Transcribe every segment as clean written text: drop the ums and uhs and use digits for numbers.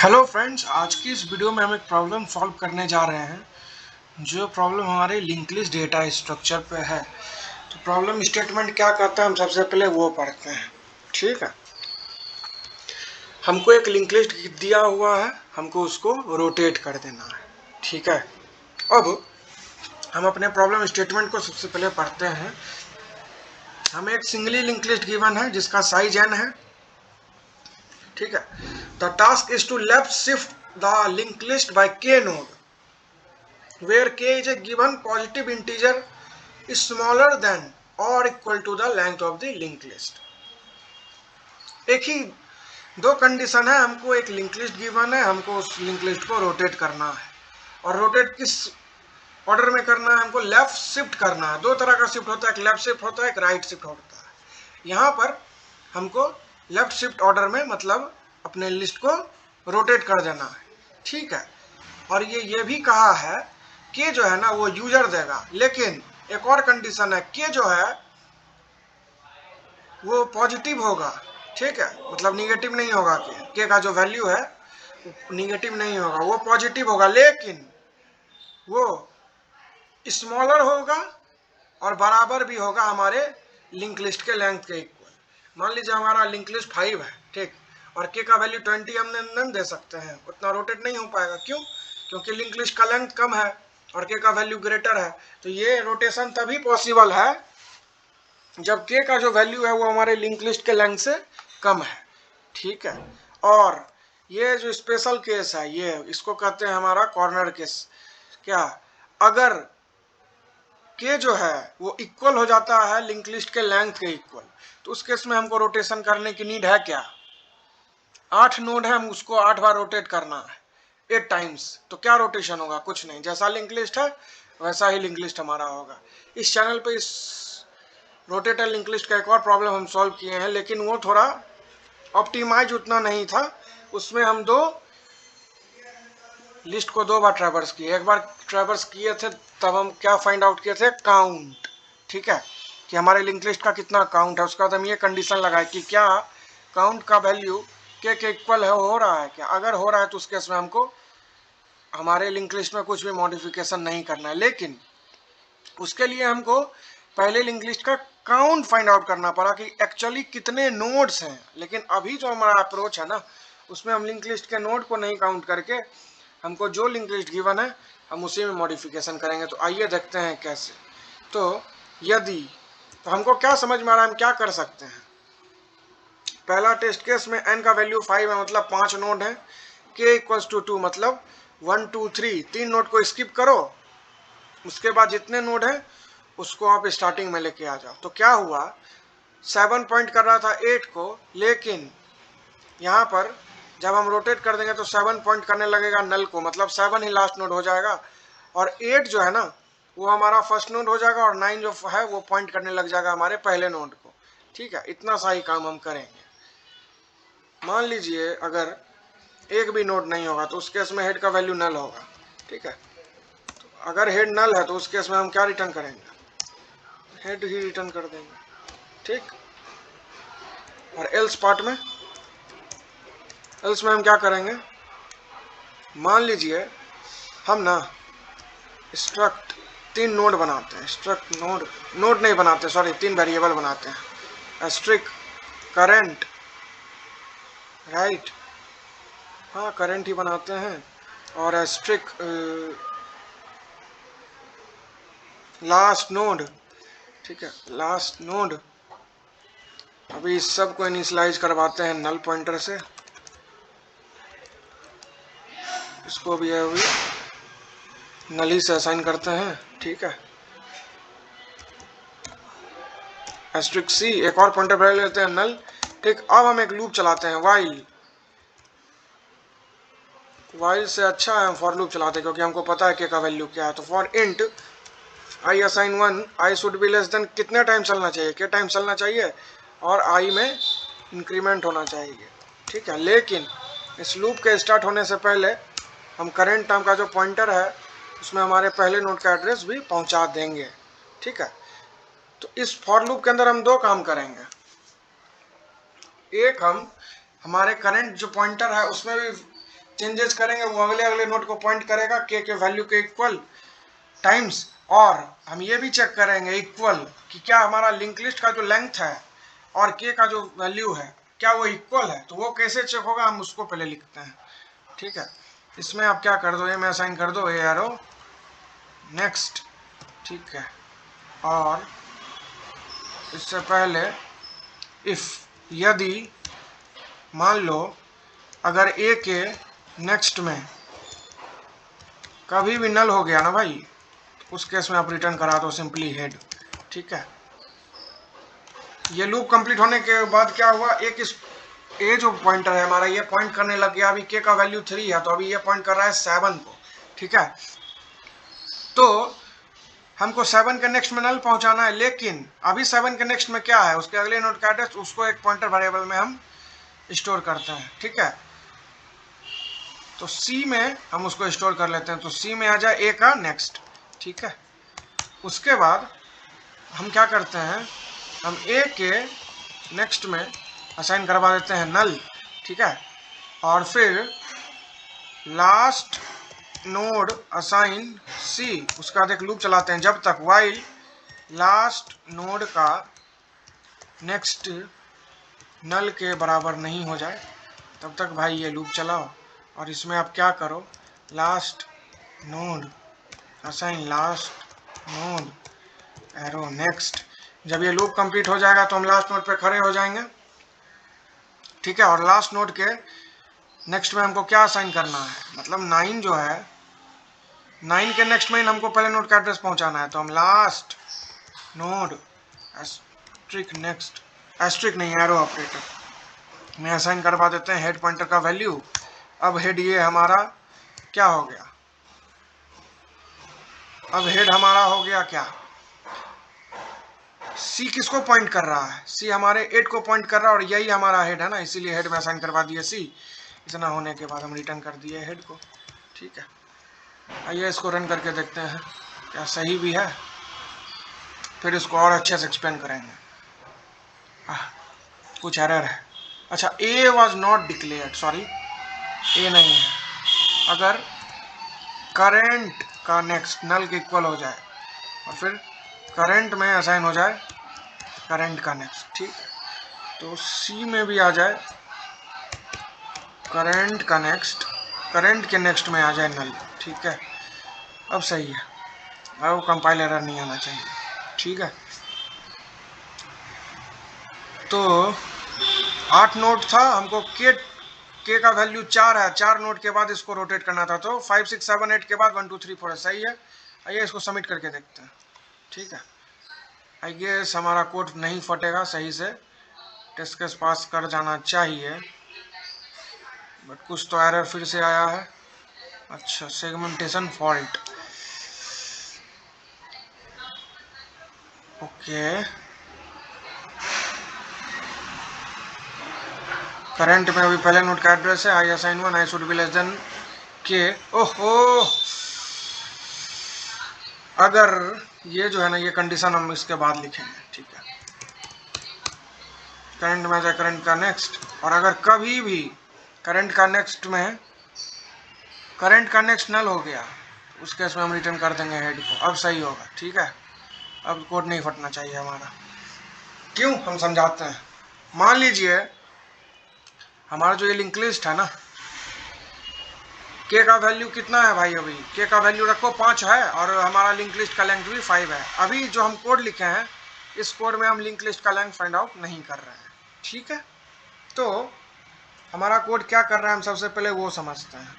Hello friends, आज की इस वीडियो में हम एक प्रॉब्लम सॉल्व करने जा रहे हैं। जो प्रॉब्लम हमारे लिंक लिस्ट डेटा स्ट्रक्चर पे है। तो प्रॉब्लम स्टेटमेंट क्या कहता है हम सबसे पहले वो पढ़ते हैं। ठीक है, हमको एक लिंक लिस्ट दिया हुआ है, हमको उसको रोटेट कर देना है। ठीक है, अब हम अपने प्रॉब्लम स्टेटमेंट को सबसे पहले पढ़ते हैं। हमें एक सिंगली लिंक लिस्ट गिवन है जिसका साइज n है। ठीक है, the task is to left shift the link list by k node where k is a given positive integer is smaller than or equal to the length of the linked list। एक ही दो condition है, हमको एक link list given है, हमको उस link list को rotate करना है। और रोटेट किस ऑर्डर में करना है? हमको लेफ्ट शिफ्ट करना है। दो तरह का शिफ्ट होता है, एक लेफ्ट शिफ्ट होता है, एक राइट शिफ्ट होता है। यहाँ पर हमको लेफ्ट शिफ्ट ऑर्डर में मतलब अपने लिस्ट को रोटेट कर देना है। ठीक है, और ये भी कहा है कि जो है ना वो यूजर देगा, लेकिन एक और कंडीशन है कि जो है वो पॉजिटिव होगा। ठीक है, मतलब निगेटिव नहीं होगा। के का जो वैल्यू है निगेटिव नहीं होगा, वो पॉजिटिव होगा, लेकिन वो स्मॉलर होगा और बराबर भी होगा हमारे लिंक लिस्ट के लेंथ के इक्वल। मान लीजिए हमारा लिंक लिस्ट 5 है, ठीक, और के का वैल्यू 20 हम नहीं दे सकते हैं, उतना रोटेट नहीं हो पाएगा। क्यों? क्योंकि लिंक लिस्ट का लेंथ कम है और के का वैल्यू ग्रेटर है। तो ये रोटेशन तभी पॉसिबल है जब के का जो वैल्यू है वो हमारे लिंक लिस्ट के लेंथ से कम है। ठीक है, और ये जो स्पेशल केस है ये इसको कहते हैं हमारा कॉर्नर केस। क्या? अगर के जो है वो इक्वल हो जाता है लिंक लिस्ट के लेंथ के इक्वल, तो उस केस में हमको रोटेशन करने की नीड है क्या? 8 नोड है, हम उसको 8 बार रोटेट करना है 8 टाइम्स। तो क्या रोटेशन होगा? कुछ नहीं, जैसा लिंक लिस्ट है वैसा ही लिंक लिस्ट हमारा होगा। इस चैनल पे इस रोटेटर लिंक लिस्ट का एक और प्रॉब्लम हम सॉल्व किए हैं, लेकिन वो थोड़ा ऑप्टिमाइज उतना नहीं था। उसमें हम लिस्ट को 2 बार ट्रैवर्स किए। एक बार ट्रैवर्स किए थे तब हम क्या फाइंड आउट किए थे? काउंट। ठीक है, कि हमारे लिंक लिस्ट का कितना काउंट है। उसके बाद हम ये कंडीशन लगाए कि क्या काउंट का वैल्यू के इक्वल है, हो रहा है क्या। अगर हो रहा है तो उस केस में हमको हमारे लिंक लिस्ट में कुछ भी मॉडिफिकेशन नहीं करना है, लेकिन उसके लिए हमको पहले लिंक लिस्ट का काउंट फाइंड आउट करना पड़ा कि एक्चुअली कितने नोड्स हैं। लेकिन अभी जो हमारा अप्रोच है ना, उसमें हम लिंक लिस्ट के नोड को नहीं काउंट करके हमको जो लिंक लिस्ट गिवन है हम उसी में मॉडिफिकेशन करेंगे। तो आइए देखते हैं कैसे। तो हमको क्या समझ में आ रहा है, हम क्या कर सकते हैं। पहला टेस्ट केस में n का वैल्यू 5 है, मतलब 5 नोड है। k इक्वल्स टू 2, मतलब 1 2 3, 3 नोड को स्किप करो। उसके बाद जितने नोड है उसको आप स्टार्टिंग में लेके आ जाओ। तो क्या हुआ, 7 पॉइंट कर रहा था 8 को, लेकिन यहाँ पर जब हम रोटेट कर देंगे तो 7 पॉइंट करने लगेगा नल को, मतलब 7 ही लास्ट नोड हो जाएगा। और 8 जो है ना वो हमारा फर्स्ट नोड हो जाएगा, और 9 जो है वो पॉइंट करने लग जाएगा हमारे पहले नोड को। ठीक है, इतना सा ही काम हम करेंगे। मान लीजिए अगर एक भी नोड नहीं होगा तो उस केस में हेड का वैल्यू नल होगा। ठीक है, तो अगर हेड नल है तो उस केस में हम क्या रिटर्न करेंगे? हेड ही रिटर्न कर देंगे। ठीक, और एल्स पार्ट में, एल्स में हम क्या करेंगे? मान लीजिए हम ना स्ट्रक्ट 3 नोड बनाते हैं। स्ट्रक्ट नोड नहीं बनाते, सॉरी, 3 वेरिएबल बनाते हैं। स्ट्रिक करंट, राइट, हाँ करंट ही बनाते हैं, और स्ट्रिक लास्ट नोड। ठीक है, लास्ट नोड। अभी इस सब को इनिशियलाइज करवाते हैं नल पॉइंटर से। इसको भी अभी नल ही से असाइन करते हैं। ठीक है, एस्ट्रिक सी, एक और पॉइंटर वैल्यू लेते हैं नल। ठीक, अब हम एक लूप चलाते हैं वाइल से अच्छा है हम फॉर लूप चलाते हैं, क्योंकि हमको पता है के का वैल्यू क्या है। तो for int I assign 1, I should be less than कितने टाइम चलना चाहिए? के टाइम चलना चाहिए, और आई में इंक्रीमेंट होना चाहिए। ठीक है, लेकिन इस लूप के स्टार्ट होने से पहले हम करेंट नाम का जो पॉइंटर है उसमें हमारे पहले नोड का एड्रेस भी पहुंचा देंगे। ठीक है, तो इस फॉर लूप के अंदर हम 2 काम करेंगे। एक, हम हमारे करंट जो पॉइंटर है उसमें भी चेंजेस करेंगे वो अगले अगले नोड को पॉइंट करेगा के वैल्यू के इक्वल टाइम्स, और हम ये भी चेक करेंगे इक्वल कि क्या हमारा लिंक लिस्ट का जो लेंथ है और के का जो वैल्यू है क्या वो इक्वल है। तो वो कैसे चेक होगा हम उसको पहले लिखते हैं, ठीक है। इसमें आप क्या कर दो, ये में असाइन कर दो ए एरो नेक्स्ट, ठीक है। और इससे पहले इफ यदि मान लो अगर ए के नेक्स्ट में कभी भी नल हो गया ना भाई, उस केस में आप रिटर्न करा दो सिंपली हेड, ठीक है। ये लूप कंप्लीट होने के बाद क्या हुआ, एक इस ए जो पॉइंटर है हमारा ये पॉइंट करने लग गया, अभी के का वैल्यू 3 है तो अभी ये पॉइंट कर रहा है 7 को, ठीक है। तो हमको 7 के नेक्स्ट में नल पहुंचाना है, लेकिन अभी 7 के नेक्स्ट में क्या है, उसके अगले नोड का एड्रेस, उसको एक पॉइंटर वेरिएबल में हम स्टोर करते हैं, ठीक है। तो सी में हम उसको स्टोर कर लेते हैं, तो सी में आ जाए ए का नेक्स्ट, ठीक है। उसके बाद हम क्या करते हैं, हम ए के नेक्स्ट में असाइन करवा देते हैं नल, ठीक है। और फिर लास्ट नोड असाइन सी, उसका बाद एक लूप चलाते हैं जब तक वाइल लास्ट नोड का नेक्स्ट नल के बराबर नहीं हो जाए, तब तक भाई ये लूप चलाओ। और इसमें आप क्या करो, last node assign last node arrow next, जब ये लूप कंप्लीट हो जाएगा तो हम लास्ट नोड पे खड़े हो जाएंगे, ठीक है। और लास्ट नोड के नेक्स्ट में हमको क्या असाइन करना है, मतलब 9 जो है 9 के नेक्स्ट में हमको पहले नोड का एड्रेस पहुंचाना है, तो हम last node asterisk next, asterisk नहीं एरो ऑपरेटर में असाइन करवा देते हैं हेड पॉइंटर का वैल्यू। अब हेड ये हमारा क्या हो गया, अब हेड हमारा हो गया क्या, सी किसको पॉइंट कर रहा है, सी हमारे 8 को पॉइंट कर रहा है और यही हमारा हेड है ना, इसीलिए हेड में असाइन करवा दिए सी। इतना होने के बाद हम रिटर्न कर दिए हेड को, ठीक है। आइए इसको रन करके देखते हैं क्या सही भी है, फिर इसको और अच्छे से एक्सप्लेन करेंगे। कुछ एरर है, अच्छा A was not declared, sorry A नहीं है। अगर करेंट का नेक्स्ट नल के इक्वल हो जाए और फिर करंट में असाइन हो जाए करंट का नेक्स्ट, ठीक है। तो सी में भी आ जाए करंट का नेक्स्ट, करंट के नेक्स्ट में आ जाए नल, ठीक है। अब सही है, अब कंपाइल एरर नहीं आना चाहिए, ठीक है। तो 8 नोड था, हमको के का वैल्यू 4 है, 4 नोड के बाद इसको रोटेट करना था, तो 5 6 7 8 के बाद 1 2 3 4 सही है। आइए इसको सबमिट करके देखते हैं, ठीक है। आई गेस हमारा कोड नहीं फटेगा, सही से टेस्ट केस पास कर जाना चाहिए, बट कुछ तो एरर फिर से आया है। अच्छा सेगमेंटेशन फॉल्ट, ओके। करंट में अभी पहले नोड का एड्रेस है I assign 1 I should be less than के, ओहो अगर ये जो है ना ये कंडीशन हम इसके बाद लिखेंगे, ठीक है। करंट में जाए करंट का नेक्स्ट, और अगर कभी भी करंट का नेक्स्ट में करंट का नेक्स्ट नल हो गया उस केस में हम रिटर्न कर देंगे हेड को। अब सही होगा, ठीक है। अब कोड नहीं फटना चाहिए हमारा, क्यों हम समझाते हैं। मान लीजिए हमारा जो ये लिंक लिस्ट है ना, के का वैल्यू कितना है भाई, अभी के का वैल्यू रखो 5 है और हमारा लिंक लिस्ट का लेंथ भी 5 है। अभी जो हम कोड लिखे हैं इस कोड में हम लिंक लिस्ट का लेंथ फाइंड आउट नहीं कर रहे हैं, ठीक है। तो हमारा कोड क्या कर रहा है हम सबसे पहले वो समझते हैं।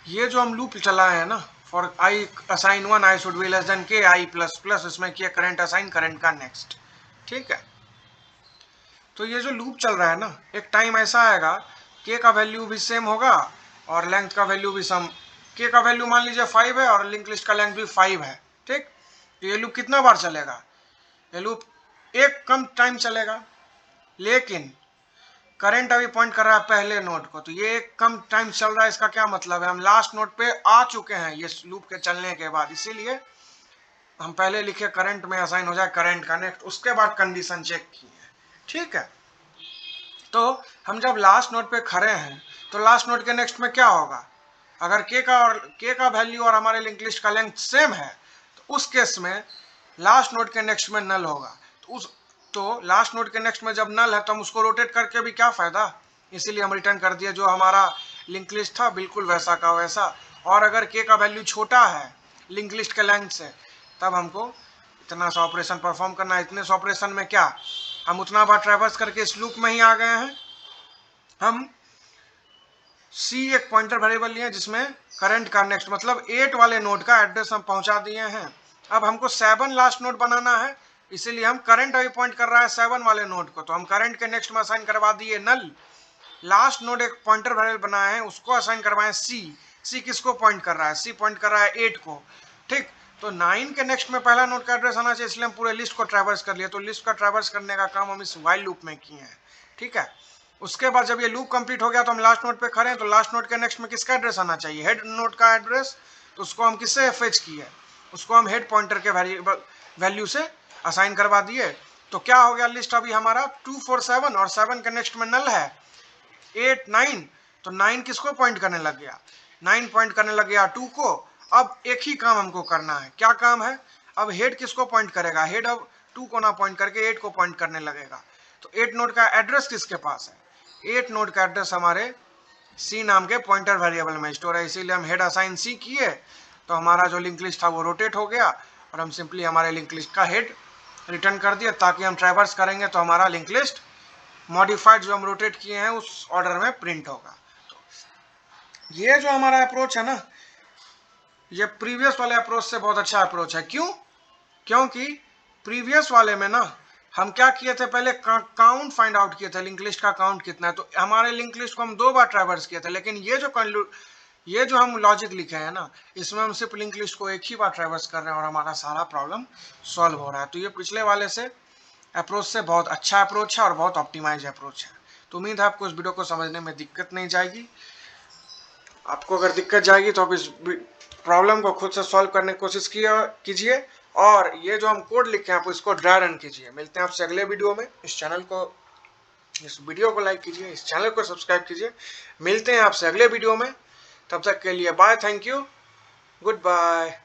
ये जो हम लूप चलाए हैं ना, for I assign 1 I should be less than के आई प्लस प्लस, इसमें किया करंट असाइन करंट का नेक्स्ट, ठीक है। तो ये जो लूप चल रहा है ना, एक टाइम ऐसा आएगा के का वैल्यू भी सेम होगा और लेंथ का वैल्यू भी सम, के का वैल्यू मान लीजिए 5 है और लिंक लिस्ट का लेंथ भी 5 है, ठीक। तो ये लूप कितना बार चलेगा, ये लूप एक कम टाइम चलेगा, लेकिन करंट अभी पॉइंट कर रहा है पहले नोड को, तो ये एक कम टाइम चल रहा है। इसका क्या मतलब है, हम लास्ट नोड पे आ चुके हैं ये लूप के चलने के बाद, इसीलिए हम पहले लिखे करंट में असाइन हो जाए करंट का नेक्स्ट, उसके बाद कंडीशन चेक की है, ठीक है। तो हम जब लास्ट नोड पे खड़े हैं तो लास्ट नोड के नेक्स्ट में क्या होगा, अगर के का वैल्यू और हमारे लिंक लिस्ट का लेंथ सेम है तो उस केस में लास्ट नोड के नेक्स्ट में नल होगा। तो लास्ट नोड के नेक्स्ट में जब नल है तो हम उसको रोटेट करके भी क्या फायदा, इसीलिए हम रिटर्न कर दिए जो हमारा लिंक लिस्ट था बिल्कुल वैसा का वैसा। और अगर के का वैल्यू छोटा है लिंक लिस्ट के लेंथ से तब हमको इतना सा ऑपरेशन परफॉर्म करना है। इतने सा ऑपरेशन में क्या हम उतना बार ट्रैवर्स करके इस लूप में ही आ गए हैं। हम C एक पॉइंटर वेरिएबल लिए जिसमें करंट का नेक्स्ट मतलब 8 वाले नोड का एड्रेस हम पहुंचा दिए हैं। अब हमको 7 लास्ट नोड बनाना है, इसीलिए हम करंट अभी पॉइंट कर रहा है 7 वाले नोड को, तो हम करंट के नेक्स्ट में असाइन करवा दिए नल। लास्ट नोड एक पॉइंटर वेरिएबल बनाया है उसको असाइन करवाएं C किसको पॉइंट कर रहा है, C पॉइंट कर रहा है 8 को। ठीक, तो 9 के नेक्स्ट में पहला नोड का एड्रेस आना चाहिए, इसलिए हम पूरे लिस्ट को ट्रैवर्स कर लिए। तो लिस्ट का ट्रैवर्स करने का काम हम इस वाइल लूप में किए हैं। ठीक है, उसके बाद जब ये लूप कंप्लीट हो गया तो हम लास्ट नोड पे खड़े हैं, तो लास्ट नोड के नेक्स्ट में किसका एड्रेस आना चाहिए, हेड नोड का एड्रेस। तो उसको हम किससे फेच किए, उसको हम हेड पॉइंटर के वैल्यू से असाइन करवा दिए। तो क्या हो गया, लिस्ट अभी हमारा 2 4 7 और 7 के नेक्स्ट में नल है 8 9, तो 9 किसको पॉइंट करने लग गया, 9 पॉइंट करने लग गया 2 को। अब एक ही काम हमको करना है, क्या काम है, अब हेड किसको पॉइंट करेगा, हेड अब 2 को ना पॉइंट करके 8 को पॉइंट करने लगेगा। तो 8 नोड का एड्रेस किसके पास है, 8 नोड का एड्रेस हमारे C नाम के पॉइंटर वेरिएबल में स्टोर है, इसीलिए हम हेड असाइन C किए तो हमारा जो लिंक लिस्ट था वो रोटेट हो गया और हम सिंपली हमारे लिंक लिस्ट का हेड रिटर्न कर दिया, ताकि हम ट्रैवर्स करेंगे तो हमारा लिंक लिस्ट मॉडिफाइड जो हम रोटेट किए हैं उस ऑर्डर में प्रिंट होगा। तो ये जो हमारा अप्रोच है ना, ये प्रीवियस वाले अप्रोच से बहुत अच्छा अप्रोच है। क्यों, क्योंकि प्रीवियस वाले में ना हम क्या किए थे, पहले काउंट फाइंड आउट किए थे, लिंक लिस्ट का काउंट कितना है। तो हमारे लिंक लिस्ट को हम 2 बार ट्रैवर्स किए थे, लेकिन ये जो हम लॉजिक लिखे हैं ना, इसमें हम सिर्फ लिंक लिस्ट को एक ही बार ट्रैवर्स कर रहे हैं और हमारा सारा प्रॉब्लम सॉल्व हो रहा है। तो ये पिछले वाले से अप्रोच से बहुत अच्छा अप्रोच है और बहुत ऑप्टिमाइज अप्रोच है। तो उम्मीद है आपको इस वीडियो को समझने में दिक्कत नहीं जाएगी। आपको अगर दिक्कत जाएगी तो आप इस प्रॉब्लम को खुद से सॉल्व करने की कोशिश कीजिए और ये जो हम कोड लिखे हैं आप इसको ड्राई रन कीजिए। मिलते हैं आपसे अगले वीडियो में। इस वीडियो को लाइक कीजिए, इस चैनल को सब्सक्राइब कीजिए। मिलते हैं आपसे अगले वीडियो में, तब तक के लिए bye, thank you, good bye.